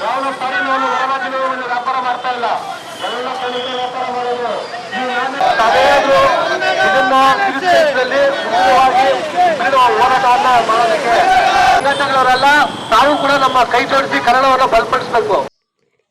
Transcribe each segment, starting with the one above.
ಯಾವ ಸಾರಿನವರು ಹೊರ ಜಿಲ್ಲೆಯಲ್ಲಿ ವ್ಯಾಪಾರ ಮಾಡ್ತಾ ಇಲ್ಲ, ಎಲ್ಲ ಕಡೆಗೆ ವ್ಯಾಪಾರ ಮಾಡೋದು. ತಾವೇನು ಇದನ್ನ ಕಿರುಚಿದಲ್ಲಿ ಮುಖ್ಯವಾಗಿ ಬಿಡುವ ಹೋರಾಟವನ್ನ ಮಾಡೋದಕ್ಕೆ ಸಂಘಟನೆಗಳವರೆಲ್ಲ ತಾವು ಕೂಡ ನಮ್ಮ ಕೈ ಜೋಡಿಸಿ ಕನ್ನಡವನ್ನು ಬಲಪಡಿಸಬೇಕು.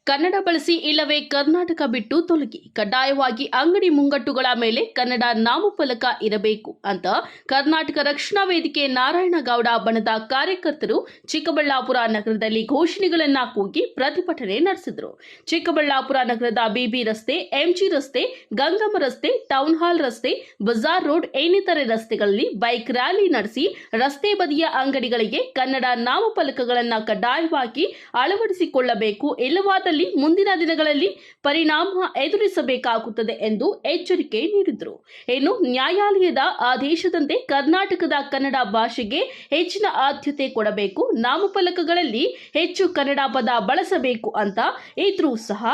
ಕನ್ನಡ ಬಳಸಿ ಇಲ್ಲವೇ ಕರ್ನಾಟಕ ಬಿಟ್ಟು ತೊಲಗಿ, ಕಡ್ಡಾಯವಾಗಿ ಅಂಗಡಿ ಮುಂಗಟ್ಟುಗಳ ಮೇಲೆ ಕನ್ನಡ ನಾಮಫಲಕ ಇರಬೇಕು ಅಂತ ಕರ್ನಾಟಕ ರಕ್ಷಣಾ ವೇದಿಕೆ ನಾರಾಯಣಗೌಡ ಬಣದ ಕಾರ್ಯಕರ್ತರು ಚಿಕ್ಕಬಳ್ಳಾಪುರ ನಗರದಲ್ಲಿ ಘೋಷಣೆಗಳನ್ನ ಕೂಗಿ ಪ್ರತಿಭಟನೆ ನಡೆಸಿದರು. ಚಿಕ್ಕಬಳ್ಳಾಪುರ ನಗರದ ಬಿಬಿ ರಸ್ತೆ, ಎಂಜಿ ರಸ್ತೆ, ಗಂಗಮ್ಮ ರಸ್ತೆ, ಟೌನ್ ಹಾಲ್ ರಸ್ತೆ, ಬಜಾರ್ ರೋಡ್ ಇನ್ನಿತರೆ ರಸ್ತೆಗಳಲ್ಲಿ ಬೈಕ್ ರ್ಯಾಲಿ ನಡೆಸಿ ರಸ್ತೆ ಬದಿಯ ಅಂಗಡಿಗಳಿಗೆ ಕನ್ನಡ ನಾಮಫಲಕಗಳನ್ನು ಕಡ್ಡಾಯವಾಗಿ ಅಳವಡಿಸಿಕೊಳ್ಳಬೇಕು, ಇಲ್ಲವಾದ ಮುಂದಿನ ದಿನಗಳಲ್ಲಿ ಪರಿಣಾಮ ಎದುರಿಸಬೇಕಾಗುತ್ತದೆ ಎಂದು ಎಚ್ಚರಿಕೆ ನೀಡಿದರು. ಇನ್ನು ನ್ಯಾಯಾಲಯದ ಆದೇಶದಂತೆ ಕರ್ನಾಟಕದ ಕನ್ನಡ ಭಾಷೆಗೆ ಹೆಚ್ಚಿನ ಆದ್ಯತೆ ಕೊಡಬೇಕು, ನಾಮಫಲಕಗಳಲ್ಲಿ ಹೆಚ್ಚು ಕನ್ನಡ ಪದ ಬಳಸಬೇಕು ಅಂತ ಇದ್ರೂ ಸಹ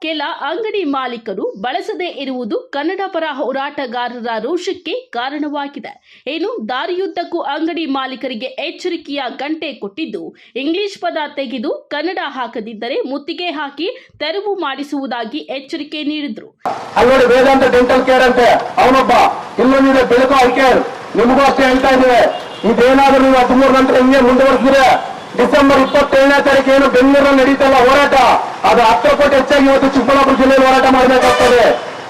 ಕೆಲ ಅಂಗಡಿ ಮಾಲೀಕರು ಬಳಸದೇ ಇರುವುದು ಕನ್ನಡ ಪರ ಹೋರಾಟಗಾರರ ರೋಷಕ್ಕೆ ಕಾರಣವಾಗಿದೆ. ಇನ್ನು ದಾರಿಯುದ್ದಕ್ಕೂ ಅಂಗಡಿ ಮಾಲೀಕರಿಗೆ ಎಚ್ಚರಿಕೆಯ ಗಂಟೆ ಕೊಟ್ಟಿದ್ದು, ಇಂಗ್ಲಿಷ್ ಪದ ತೆಗೆದು ಕನ್ನಡ ಹಾಕದಿದ್ದರೆ ಮುತ್ತಿಗೆ ಹಾಕಿ ತೆರವು ಮಾಡಿಸುವುದಾಗಿ ಎಚ್ಚರಿಕೆ ನೀಡಿದ್ರು. ಅಲ್ಲಿ ವೇದಾಂತ ಡೆಂಟಲ್ ಕೇರ್ ಅಂತೆ, ಅವನೊಬ್ಬ ಇಲ್ಲೊಂದಿದೆ ಬೆಳಕು ಐಕೇರ್. ನಿಮಗೂ ಅಷ್ಟೇ ಹೇಳ್ತಾ ಇದ್ದೇವೆ, ಇದೇನಾದ್ರೂ ನೀವು 13 ನಂತರ ಹಿಂಗೆ ಮುಂದುವರೆಸಿದ್ರೆ ಡಿಸೆಂಬರ್ 27ನೇ ತಾರೀಕು ಏನು ಬೆಂಗಳೂರಲ್ಲಿ ನಡೀತಲ್ಲ ಹೋರಾಟ, ಅದು 10 ಕೋಟಿ ಹೆಚ್ಚಾಗಿ ಇವತ್ತು ಚಿಕ್ಕಬಳ್ಳಾಪುರ ಜಿಲ್ಲೆಯಲ್ಲಿ ಹೋರಾಟ ಮಾಡಬೇಕಾಗ್ತದೆ.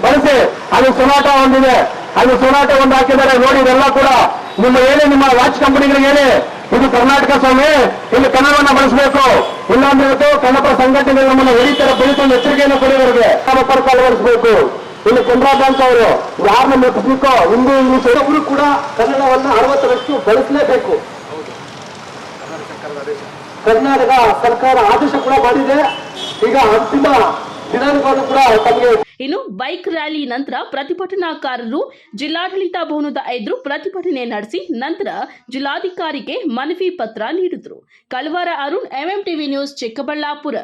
ಬಳಸಿ ಅಲ್ಲಿ ಸೊನಾಟ ಒಂದಿದೆ, ಅಲ್ಲಿ ಸೊನಾಟ ಒಂದು ಹಾಕಿದ್ದಾರೆ ನೋಡಿ. ಇದೆಲ್ಲ ಕೂಡ ನಿಮ್ಮ ವಾಚ್ ಕಂಪನಿಗಳಿಗೆ ಹೇಳಿ, ಇದು ಕರ್ನಾಟಕ ಸ್ವಾಮಿ, ಇಲ್ಲಿ ಕನ್ನಡವನ್ನ ಬಳಸಬೇಕು, ಇಲ್ಲಾಂದ್ರೆ ಇವತ್ತು ಕನ್ನಡ ಸಂಘಟನೆಗಳು ನಮ್ಮನ್ನು ಹೊಡಿತಾರೆ, ಬೆಳೀತೊಂದು ಎಚ್ಚರಿಕೆಯನ್ನು ಕೊಡುವವರಿಗೆ ಸಂಪರ್ಕ ಅಳವಡಿಸಬೇಕು. ಇಲ್ಲಿ ಕೆನರಾ ಬ್ಯಾಂಕ್ ಅವರು ಯಾರನ್ನ ಮೆಚ್ಚಿಸಬೇಕೋ ಹಿಂದಿ ಇಂಗ್ಲಿಷ್ ಅವರು ಕೂಡ ಕನ್ನಡವನ್ನ 60ರಷ್ಟು ಬಳಸಲೇಬೇಕು. ಕರ್ನಾಟಕ ಸರ್ಕಾರ ಆದೇಶ ಕೂಡ ಮಾಡಿದೆ. ಈಗ ಅಂತಿಮ ದಿನಾಂಕವನ್ನು ಕೂಡ ತಮಗೆ. ಇನ್ನು ಬೈಕ್ ರ್ಯಾಲಿ ನಂತರ ಪ್ರತಿಭಟನಾಕಾರರು ಜಿಲ್ಲಾಡಳಿತ ಭವನದ ಎದುರು ಪ್ರತಿಭಟನೆ ನಡೆಸಿ ನಂತರ ಜಿಲ್ಲಾಧಿಕಾರಿಗೆ ಮನವಿ ಪತ್ರ ನೀಡಿದರು. Kalwara Arun, MM TV news, Chikkaballapur.